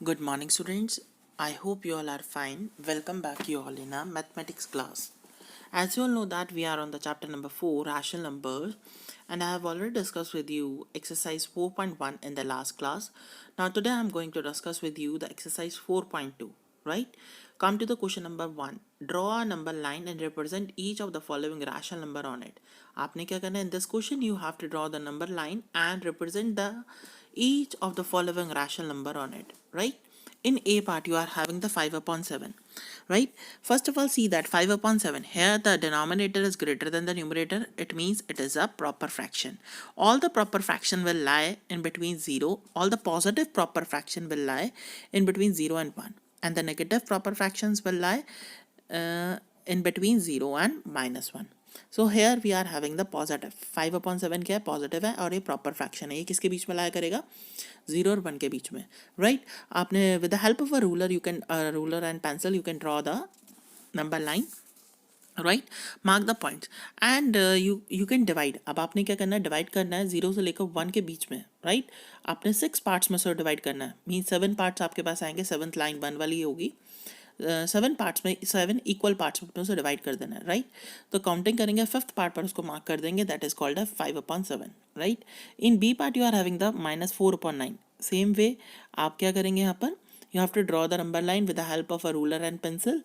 Good morning, students. I hope you all are fine. Welcome back you all in our mathematics class. As you all know that we are on the chapter number 4, rational numbers, and I have already discussed with you exercise 4.1 in the last class. Now today I am going to discuss with you the exercise 4.2, right? Come to the question number 1. Draw a number line and represent each of the following rational number on it. आपने क्या करना है? In this question you have to draw the number line and represent the each of the following rational number on it, right? In A part you are having the 5 upon 7, right? First of all, see that 5 upon 7, here the denominator is greater than the numerator. It means it is a proper fraction. All the proper fraction will lie in between 0. All the positive proper fraction will lie in between 0 and 1, and the negative proper fractions will lie in between 0 and -1. So here we are having the positive 5 upon 7 क्या है? Positive है और ये proper fraction है. ये किसके बीच में लाया करेगा? 0 और 1 के बीच में, राइट? आपने with the help of a ruler you can ruler and pencil you can draw the number line, right? Mark the points and you can divide. अब आपने क्या करना है? डिवाइड करना है 0 से लेकर 1 के बीच में, राइट? आपने 6 पार्ट्स में से डिवाइड करना है. मीन 7 पार्ट्स आपके पास आएंगे. 7th लाइन 1 वाली होगी. 7 पार्ट्स में 7 इक्वल पार्ट्स में उसे डिवाइड कर देना है, राइट? तो काउंटिंग करेंगे 5th पार्ट पर उसको मार्क कर देंगे. That is called a 5 upon 7, right? In B part you are having the -4 upon 9. Same way आप क्या करेंगे यहाँ पर? You have to draw the number line with the help of a ruler and pencil,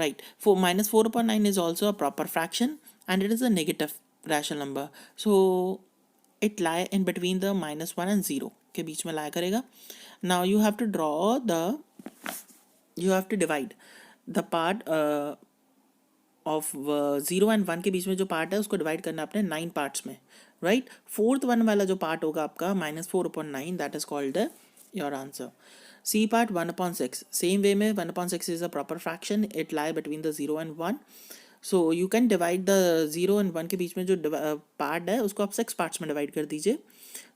right? For -4 upon 9 is also a proper fraction and it is a negative rational number, so it lie in between the -1 and 0 के बीच में लाया करेगा. Now you have to draw the you have to divide the part of 0 and 1 के बीच में जो part है उसको divide करना अपने 9 पार्ट्स में, राइट? 4th वन वाला जो पार्ट होगा आपका -4 upon 9, that is called your answer. C part 1 upon 6. Same way में 1 upon 6 is a proper fraction. It lie between the 0 and 1. So you can divide the 0 and 1 के बीच में जो part है उसको आप 6 parts में divide कर दीजिए.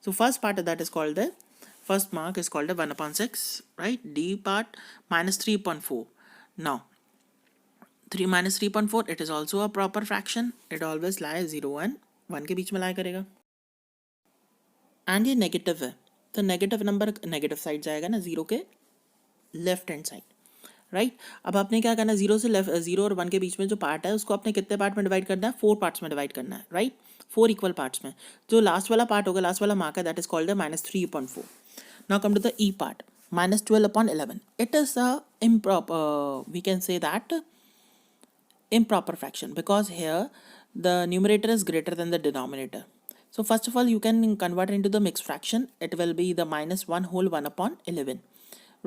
So first part that is called the first mark is called the 1 upon 6, right? D part -3 upon 4. Now 3 -3 upon 4, it is also a proper fraction. It always lies 0 and 1 के बीच में lie करेगा. And ये negative है तो negative number negative side जाएगा ना 0 के left hand side, right? अब आपने क्या करना है? 0 से लेफ्ट 0 और 1 के बीच में जो पार्ट है उसको आपने कितने पार्ट में डिवाइड करना है? 4 पार्ट्स में डिवाइड करना है, राइट? 4 इक्वल पार्ट्स में. जो लास्ट वाला पार्ट होगा, लास्ट वाला मार्क है, that is called -3 upon 4. Now come to the E part -12 upon 11. It is a improper, we can say that improper fraction because here the numerator is greater than the denominator. So first of all you can convert into the mixed fraction. It will be the -1 whole 1 upon 11,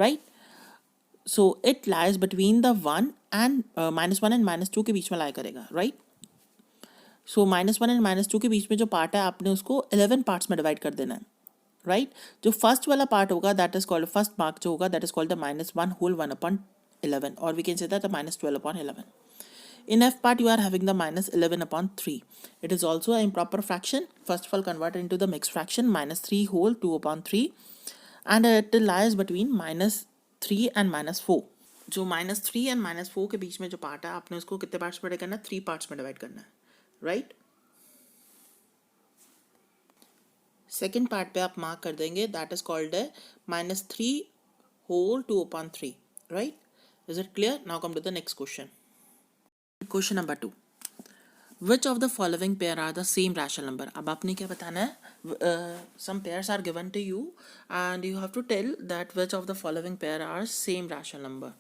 right? So it lies between the 1 and -1 and -2 के बीच में lie करेगा, right? So -1 and -2 के बीच में जो part है आपने उसको 11 parts में डिवाइड कर देना है, राइट? जो फर्स्ट वाला पार्ट होगा that is called first mark जो होगा that is called the -1 whole 1 upon 11, or we can say that the -12 upon 11. In F part, you are having the -11 upon 3. It is also an improper fraction. First of all, convert it into the mixed fraction. -3 whole 2 upon 3. And it lies between -3 and -4. जो -3 and -4 के बीच में जो part है आपने उसको कितने parts में divide करना है? 3 पार्ट्स में डिवाइड करना है, राइट? सेकेंड पार्ट पे आप मार्क कर देंगे. That is called -3 whole 2 upon 3, right? Is it clear? Now come to the next question. Question number 2. Which of the following pair are the same rational number? अब आपने क्या बताना है? Some pairs are given to you and you have to tell that which of the following pair are same rational number,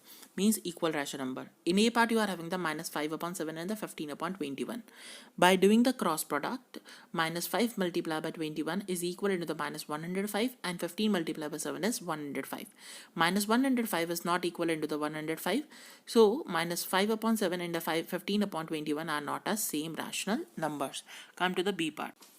means equal rational number. In A part you are having the -5 upon 7 and the 15 upon 21. By doing the cross product, -5 multiplied by 21 is equal into the -105 and 15 multiplied by 7 is 105. -105 is not equal into the 105. So -5 upon 7 and the 15 upon 21 are not as same rational numbers. Come to the B part.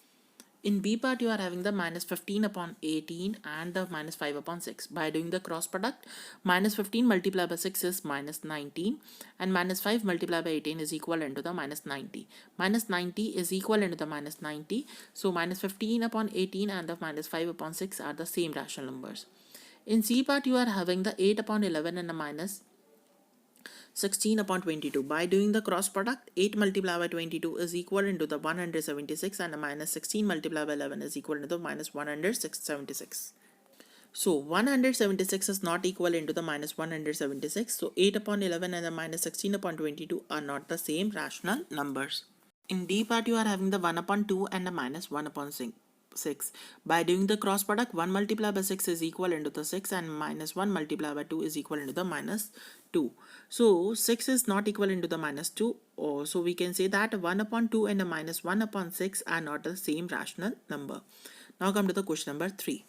In B part, you are having the -15 upon 18 and the -5 upon 6. By doing the cross product, -15 multiplied by 6 is -19 and -5 multiplied by 18 is equal into the -90. -90 is equal into the -90. So -15 upon 18 and the -5 upon 6 are the same rational numbers. In C part, you are having the 8 upon 11 and the -16 upon 22. By doing the cross product, 8 multiplied by 22 is equal into the 176 and the -16 multiplied by 11 is equal to the -176. So 176 is not equal into the minus 176. So 8 upon 11 and the minus 16 upon 22 are not the same rational numbers. In D part, you are having the 1 upon 2 and the minus 1 upon 6. By doing the cross product, 1 multiplied by 6 is equal into the 6 and minus 1 multiplied by 2 is equal into the minus 2. So 6 is not equal into the minus 2. So we can say that 1 upon 2 and the minus 1 upon 6 are not the same rational number. Now come to the question number 3.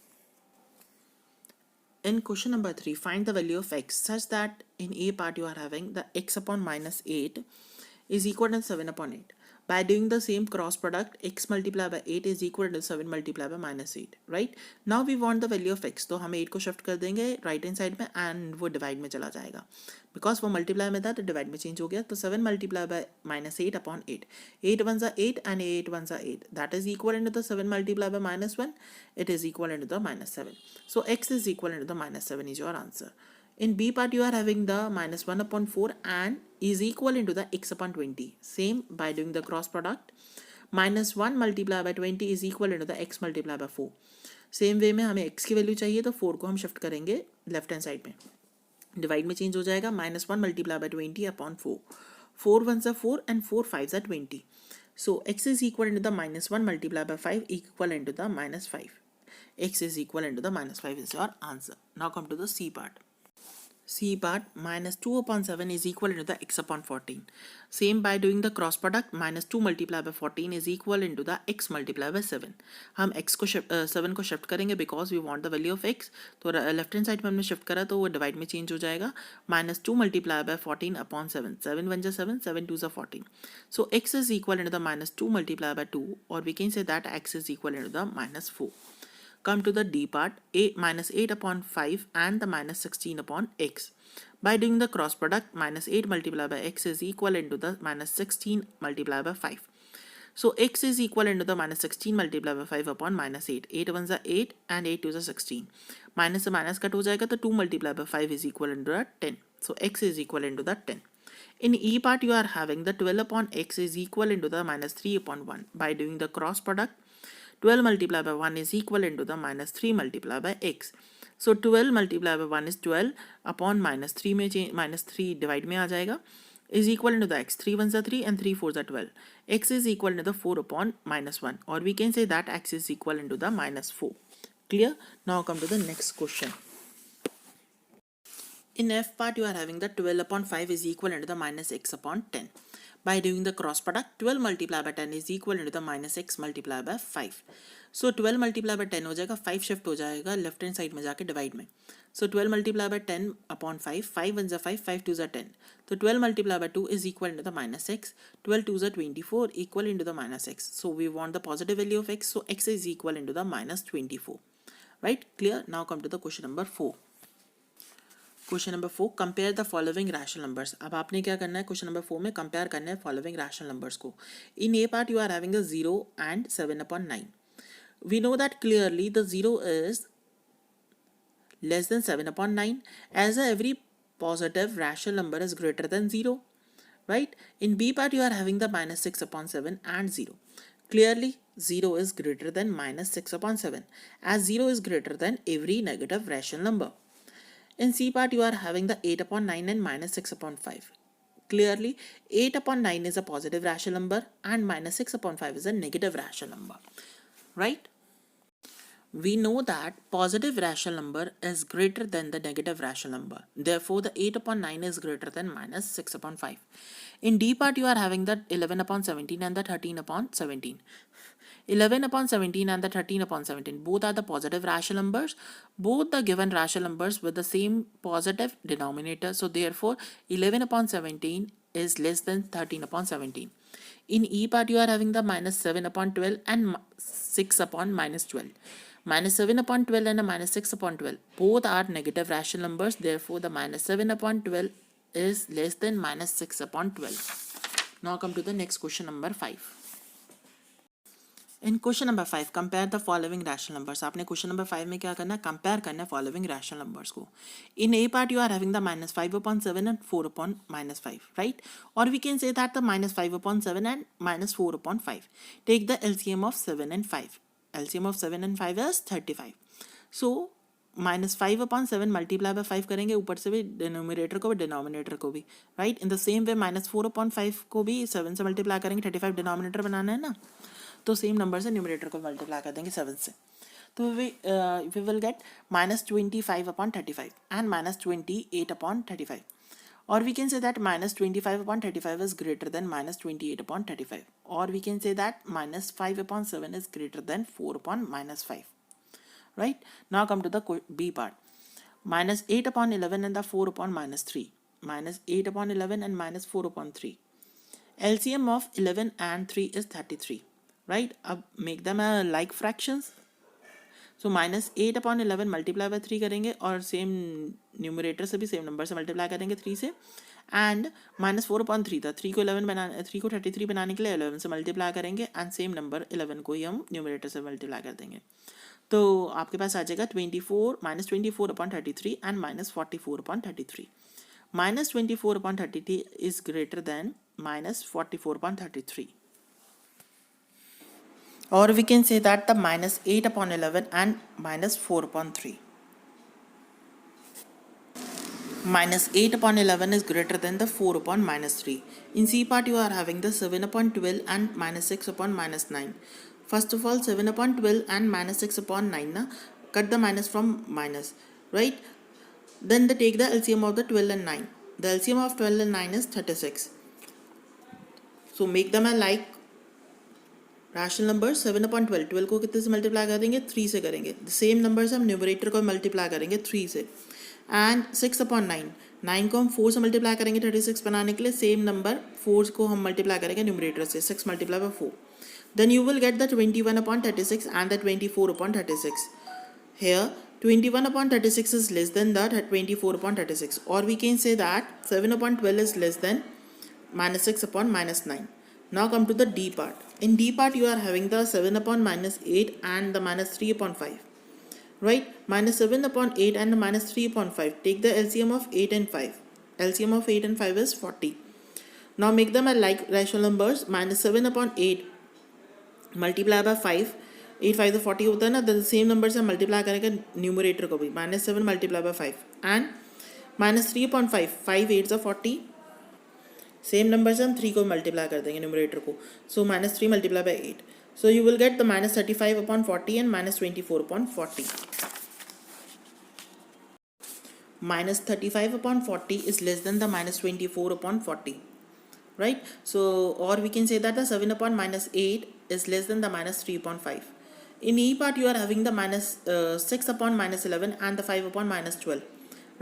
In question number 3, find the value of x such that in A part you are having the x upon minus 8 is equal to 7 upon 8. By doing the same cross product, x multiplied by 8 is equal to 7 multiplied by minus 8, right? Now we want the value of x. तो हम 8 को shift कर देंगे right hand side में and वो divide में चला जाएगा. बिकॉज वो मल्टीप्लाई में था तो डिवाइड में चेंज हो गया. तो 7 multiplied by minus 8 upon 8. 8 ones are 8 and 8 ones are 8. That is equal into the 7 multiplied by minus 1. It is equal into the minus 7. So x is equal into the minus 7 is your answer. In B part, you are having the minus 1 upon 4 and is equal into the x upon 20. Same by doing the cross product. Minus 1 multiplied by 20 is equal into the x multiplied by 4. Same way में हमें x की value चाहिए तो 4 को हम shift करेंगे left hand side में. Divide में चेंज हो जाएगा. Minus 1 multiply by 20 upon 4. 4 1s are 4 and 4 5s are 20. So x is equal into the minus 1 multiplied by 5 equal into the minus 5. X is equal into the minus 5 is your answer. Now come to the C part. C part, minus 2 upon 7 is equal into the x upon 14. Same by doing the cross product, minus 2 multiplied by 14 is equal into the x multiplied by 7. हम x को 7 को shift करेंगे because we want the value of x. तो left hand side में हमने shift करा तो वो डिवाइड में चेंज हो जाएगा. minus 2 multiplied by 14 upon 7. 7 1s are 7, 7 2s are 14. So x is equal into the minus 2 multiplied by 2, or we can say that x is equal into the minus 4. Come to the D part, minus 8 upon 5 and the minus 16 upon x. By doing the cross product, minus 8 multiplied by x is equal into the minus 16 multiplied by 5. So x is equal into the minus 16 multiplied by 5 upon minus 8. 8 1s are 8 and 8 2s are 16. Minus से minus cut हो जाएगा तो 2 multiplied by 5 is equal into the 10. So x is equal into the 10. In E part, you are having the 12 upon x is equal into the minus 3 upon 1. By doing the cross product, 12 multiplied by 1 is equal into the minus 3 multiplied by x. So 12 multiplied by 1 is 12 upon minus 3 में minus 3 divide में आ जाएगा is equal into the x. 3 1s are 3 and 3 4s are 12. X is equal into the 4 upon minus 1, or we can say that x is equal into the minus 4. Clear? Now come to the next question. In F part, you are having the 12 upon 5 is equal into the minus x upon 10. By doing the cross product, 12 multiplied by 10 is equal into the minus x multiplied by 5. So 12 multiplied by 10 हो जाएगा, 5 shift हो जाएगा left hand side में जाके divide में. So 12 multiplied by 10 upon 5, 5 1s are 5, 5 2s are 10. So 12 multiplied by 2 is equal into the minus x, 12 2s are 24 equal into the minus x. So we want the positive value of x, so x is equal into the minus 24. Right? Clear? Now come to the question number 4. Question number 4, compare the following rational numbers. अब आपने क्या करना है question number 4 में compare करना है following rational numbers को. In a part you are having the 0 and 7 upon 9. We know that clearly the 0 is less than 7 upon 9 as every positive rational number is greater than 0. Right? In B part you are having the minus 6 upon 7 and 0. Clearly 0 is greater than minus 6 upon 7 as 0 is greater than every negative rational number. In C part, you are having the 8 upon 9 and minus 6 upon 5. Clearly, 8 upon 9 is a positive rational number and minus 6 upon 5 is a negative rational number. Right? We know that positive rational number is greater than the negative rational number. Therefore, the 8 upon 9 is greater than minus 6 upon 5. In D part, you are having the 11 upon 17 and the 13 upon 17. 11 upon 17 and the 13 upon 17. Both are the positive rational numbers. Both the given rational numbers with the same positive denominator. So therefore, 11 upon 17 is less than 13 upon 17. In E part, you are having the minus 7 upon 12 and 6 upon minus 12. Minus 7 upon 12 and a minus 6 upon 12. Both are negative rational numbers. Therefore, the minus 7 upon 12 is less than minus 6 upon 12. Now come to the next question number 5. In question number 5, compare the following rational numbers. आपने question number 5 में क्या करना है? Compare करना है following rational numbers को. In A part, you are having the minus 5 upon 7 and 4 upon minus 5, right? Or we can say that the minus 5 upon 7 and minus 4 upon 5. Take the LCM of 7 and 5. LCM of 7 and 5 is 35. So -5/7 multiply by 5 करेंगे, ऊपर से भी numerator को भी denominator को भी, right. In the same way -4/5 को भी 7 से मल्टीप्लाई करेंगे, 35 डिनोमिनेटर बनाना है ना, तो सेम नंबर से न्यूमरेटर को मल्टीप्लाई कर देंगे 7 से। तो we will get -25/35 and -28/35. Or we can say that -25/35 is greater than -28/35. Or we can say that -5/7 is greater than 4/5. Right? Now come to the B part. -8/11 and the 4/3. -8/11 and -4/3. LCM of 11 and 3 is 33. Right? Make them like fractions. So -8/11 multiply by 3 करेंगे और same numerator से भी same number से multiply करेंगे 3 से, and -4/3 था, 3 को 33 बनाने के लिए 11 से मल्टीप्लाई करेंगे एंड सेम नंबर 11 को ही हम न्यूमरेटर से मल्टीप्लाई कर देंगे। तो आपके पास आ जाएगा 24/33 and -44/33. -24/33 is greater than -44/33. Or we can say that the -8/11 and -4/3. -8/11 is greater than the 4/3. In C part, you are having the 7/12 and -6/9. First of all, 7/12 and -6/9, na, cut the minus from minus, right? Then they take the LCM of the 12 and 9. The LCM of 12 and 9 is 36. So make them a like rational number. 7/12, 12 को कितने से multiply कर देंगे, 3 से करेंगे। Same number से हम numerator को मल्टीप्लाई करेंगे 3 से, एंड 6/9, 9 को हम 4 से मल्टीप्लाई करेंगे 36 बनाने के लिए, सेम नंबर 4 को हम मल्टीप्लाई करेंगे न्यूमरेटर से, 6 multiply by 4. Then you will get the 21/36 and the 24/36. Here 21/36 is less than the 24/36, or we can say that 7/12 is less than -6/9. Now come to the D part. In D part, you are having the 7/-8 and the -3/5. Right? -7/8 and the -3/5. Take the LCM of 8 and 5. LCM of 8 and 5 is 40. Now make them a like rational numbers. -7/8 multiply by 5. 8 5 तो 40 होता है ना, the same number से multiply करेंगे numerator को भी, -7 multiply by 5 and -3/5. 5 8 are 40. Same number से हम 3 को मल्टीप्लाई कर देंगे न्यूमरेटर को, सो -3 multiply by 8. So you will get the -35/40 and -24/40. -35/40 is less than the -24/40. Right? So, or we can say that the 7/-8 is less than the -3/5. In E part, you are having the -6/-11 and the 5/-12.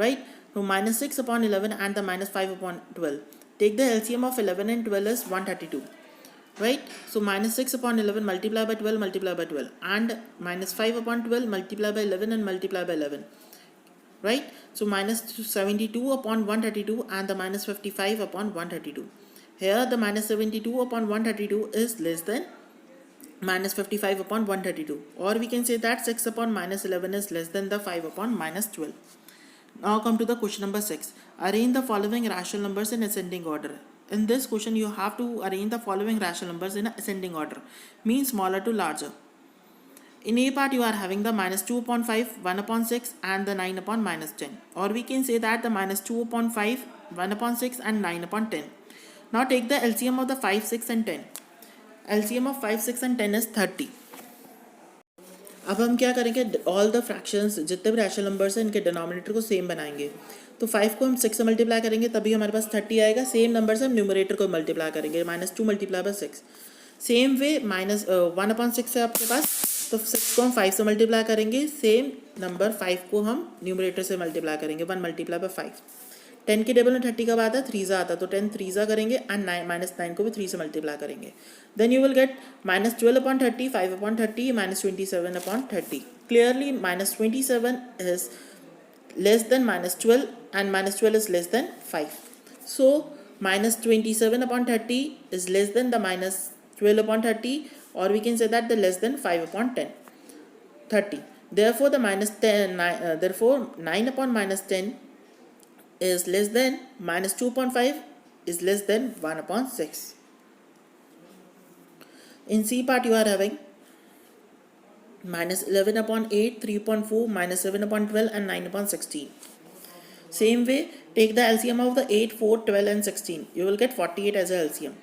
Right? So -6/11 and the -5/12. Take the LCM of 11 and 12 is 132. Right? So -6/11 multiply by 12 multiply by 12 and -5/12 multiply by 11 and multiply by 11. Right? So -72/132 and the -55/132. Here the -72/132 is less than -55/132, or we can say that 6/-11 is less than the 5/-12. Now come to the question number 6. Arrange the following rational numbers in ascending order. In this question, you have to arrange the following rational numbers in ascending order, means smaller to larger. In A part, you are having the -2/5, 1/6 and the 9/-10. Or we can say that the -2/5, 1/6 and 9/10. Now take the LCM of the 5, 6 and 10. LCM of 5, 6 and 10 is 30. अब हम क्या करेंगे, all the fractions जितने भी rational numbers हैं इनके denominator को same बनाएंगे। तो 5 को हम 6 से मल्टीप्लाई करेंगे तभी हमारे पास 30 आएगा। सेम नंबर से हम न्यूमरेटर को मल्टीप्लाई करेंगे, -2 multiply by 6. सेम वे -1/6 है आपके पास, तो 6 को हम 5 से मल्टीप्लाई करेंगे, सेम नंबर 5 को हम न्यूमरेटर से मल्टीप्लाई करेंगे, 1 multiply by 5. 10 के टेबल में 30 कब आता है, 3 आता है, तो 10 3 करेंगे एंड -9 को भी 3 से मल्टीप्लाई करेंगे. Then you will get -12/30, 5/30, -27/30. Clearly -27 is less than -12 and -12 is less than 5. So -27/30 is less than the -12/30, or we can say that the less than 5/30. Therefore the therefore 9/-10 is less than -2/5 is less than 1/6. In C part, you are having minus 11 upon 8, 3 upon 4, minus 7 upon 12 and 9 upon 16. Same way, take the LCM of the 8, 4, 12 and 16. You will get 48 as a LCM.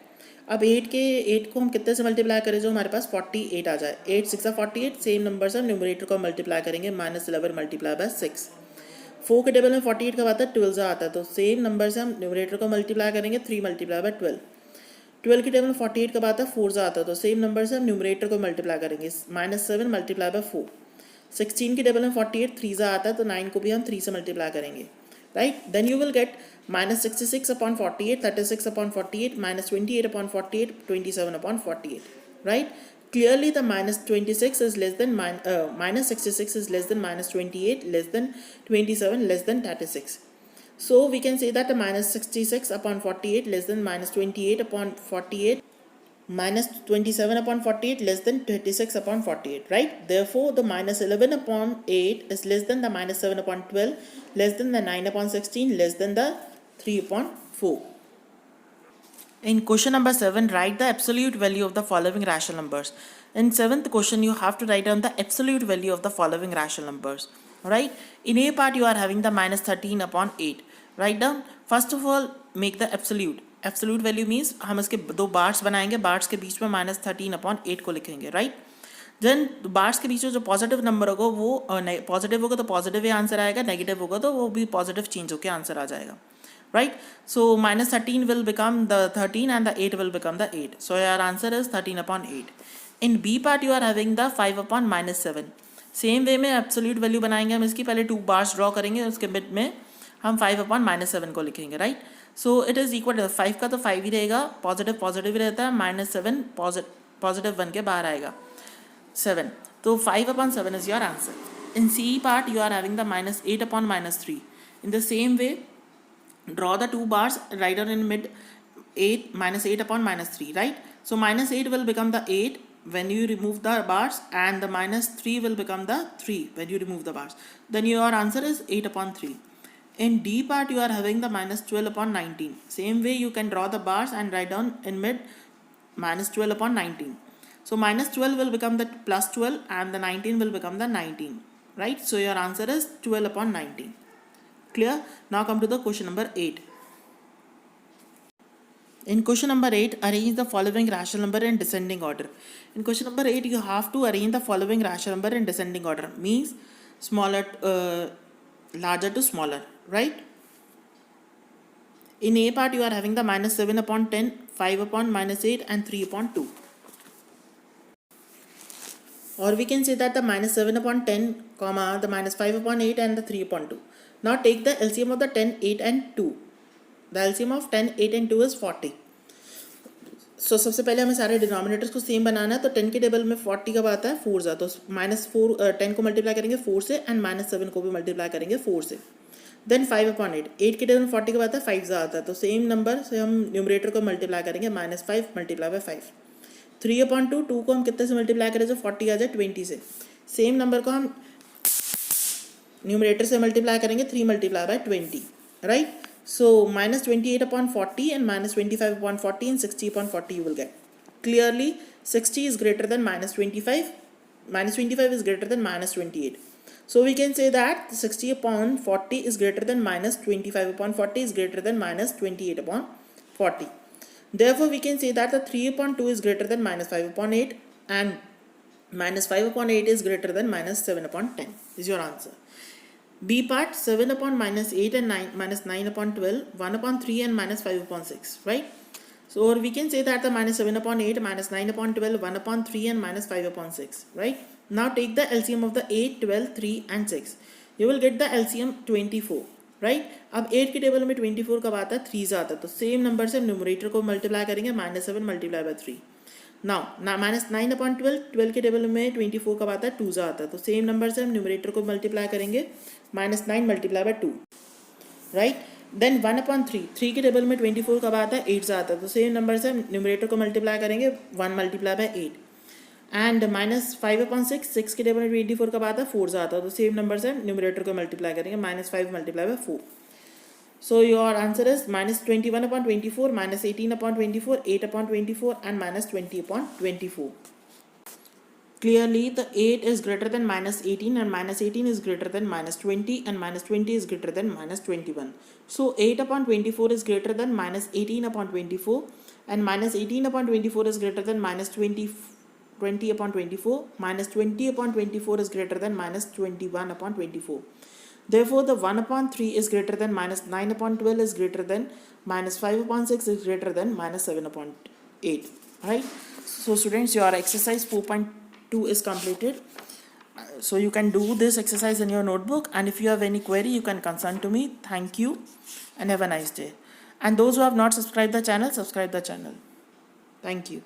अब 8 को हम कितने से multiply करें जो हमारे पास 48 आ जाए. 8 6 48. Same number से हम न्यूमरेटर को मल्टीप्लाई करेंगे. Minus 11 multiply by 6. 4 के टेबल में 48 कब आता है? 12 से आता है. तो सेम नंबर से हम न्यूमरेटर को मल्टीप्लाई करेंगे. 3 मल्टीप्लाई बाय 12. 12 के टेबल में 48 कब आता है? 4 से आता है. तो सेम नंबर से हम न्यूमरेटर को मल्टीप्लाई करेंगे. Minus 7 multiply by 4. 16 के टेबल में 48 3 से आता है. तो 9 को भी हम 3 से मल्टीप्लाई करेंगे. Right? Then you will get minus 66 upon 48, 36 upon 48, minus 28 upon 48, 27 upon 48. Right? Clearly the minus 26 is less than minus 66 is less than minus 28, less than 27, less than 36. So we can say that the minus 66 upon 48 less than minus 28 upon 48, minus 27 upon 48 less than 36 upon 48, right? Therefore the minus 11 upon 8 is less than the minus 7 upon 12, less than the 9 upon 16, less than the 3 upon 4. In question number 7, write the absolute value of the following rational numbers. In 7th question, you have to write down the absolute value of the following rational numbers. Right? In A part, you are having the minus 13 upon 8. Write down, first of all, make the absolute. Absolute value means हम इसके दो bars बनाएंगे. Bars के बीच में minus 13 upon 8 को लिखेंगे. Right? Then bars के बीच में जो पॉजिटिव नंबर होगा वो पॉजिटिव होगा तो पॉजिटिव ही आंसर आएगा. नेगेटिव होगा तो वो भी पॉजिटिव चेंज होकर आंसर आ जाएगा. Right? So minus 13 will become the 13 and the 8 will become the 8. So your answer is 13 upon 8. In B part you are having the 5 upon minus 7. Same way में absolute value बनाएंगे हम इसकी. पहले 2 bars draw करेंगे, उसके mid में हम 5 upon minus 7 को लिखेंगे. Right? So it is equal to 5 का तो 5 ही रहेगा, पॉजिटिव पॉजिटिव ही रहता है. माइनस 7 पॉजिटिव बन के बाहर आएगा 7. तो 5 upon 7 is your answer. In C part you are having the minus 8 upon minus 3. In the same way, draw the 2 bars right down in mid. 8 minus 8 upon minus 3, right? So minus 8 will become the 8 when you remove the bars, and the minus 3 will become the 3 when you remove the bars. Then your answer is 8 upon 3. In D part you are having the minus 12 upon 19. Same way you can draw the bars and write down in mid minus 12 upon 19. So minus 12 will become the plus 12 and the 19 will become the 19, right? So your answer is 12 upon 19. Clear? Now come to the question number 8. In question number 8, arrange the following rational number in descending order. In question number 8, you have to arrange the following rational number in descending order. Means smaller, larger to smaller, right? In A part, you are having the minus 7 upon 10, 5 upon minus 8 and 3 upon 2. Or we can say that the minus 7 upon 10, comma, the minus 5 upon 8 and the 3 upon 2. Now take the LCM of the 10, 8 and 2. The LCM of 10, 8 and 2 is 40. So सबसे पहले हमें सारे denominators को same बनाना है. तो 10 के table में 40 कब आता है? 4 से. तो माइनस 10 को मल्टीप्लाई करेंगे 4 से एंड माइनस 7 को भी मल्टीप्लाई करेंगे 4 से. Then 5 upon 8. 8 के टेबल में 40 कब आता है? 5 से आता है. तो सेम नंबर से हम न्यूमरेटर को मल्टीप्लाई करेंगे. Minus 5 multiply by 5. 3 अपॉन 2. 2 को हम कितने से मल्टीप्लाई करें जो 40 आ जाए? 20 से. सेम नंबर को हम न्यूमरेटर से मल्टीप्लाई करेंगे. 3 multiply by 20, right? So minus 28 upon 40 and minus 25 upon 40 and 60 upon 40 you will get. Clearly 60 is greater than minus 25. Minus 25 is greater than minus 28. So we can say that 60 upon 40 is greater than minus 25 upon 40 is greater than minus 28 upon 40. Therefore we can say that the 3 upon 2 is greater than minus 5 upon 8 and minus 5 upon 8 is greater than minus 7 upon 10 is your answer. B part, 7 upon minus 8 and 9 minus 9 upon 12, 1 upon 3 and minus 5 upon 6, right? So or we can say that the minus 7 upon 8, minus 9 upon 12, 1 upon 3 and minus 5 upon 6, right? Now take the LCM of the 8, 12, 3 and 6. You will get the LCM 24, right? अब 8 के table में 24 कब आता है? 3 से आता है. तो सेम नंबर से हम न्यूमरेटर को मल्टीप्लाई करेंगे. Minus 7 multiply by 3. Now minus 9 upon 12. 12 के टेबल में 24 कब आता है? 2 से आता है. तो सेम नंबर से हम न्यूमरेटर को मल्टीप्लाई करेंगे. Minus 9 multiply by 2, right? Then 1 upon 3. 3 के टेबल में 24 कब आता है? 8 से आता है. तो सेम नंबर से हम न्यूमरेटर को मल्टीप्लाई करेंगे. 1 multiply by 8. And minus 5 upon 6. 6 के टेबल में 24 कब आता है? 4 से आता है. तो सेम नंबर से हम न्यूमरेटर को मल्टीप्लाई करेंगे. Minus 5 multiply by 4. So your answer is minus 21 upon 24, minus 18 upon 24, 8 upon 24 and minus 20 upon 24. Clearly, the 8 is greater than minus 18, and minus 18 is greater than minus 20, and minus 20 is greater than minus 21. So 8 upon 24 is greater than minus 18 upon 24, and minus 18 upon 24 is greater than minus 20 upon 24. Minus 20 upon 24 is greater than minus 21 upon 24. Therefore, the 1 upon 3 is greater than minus 9 upon 12 is greater than minus 5 upon 6 is greater than minus 7 upon 8. Right? So students, your exercise 4.2 is completed. So you can do this exercise in your notebook, and if you have any query, you can consult to me. Thank you and have a nice day. And those who have not subscribed the channel, subscribe the channel. Thank you.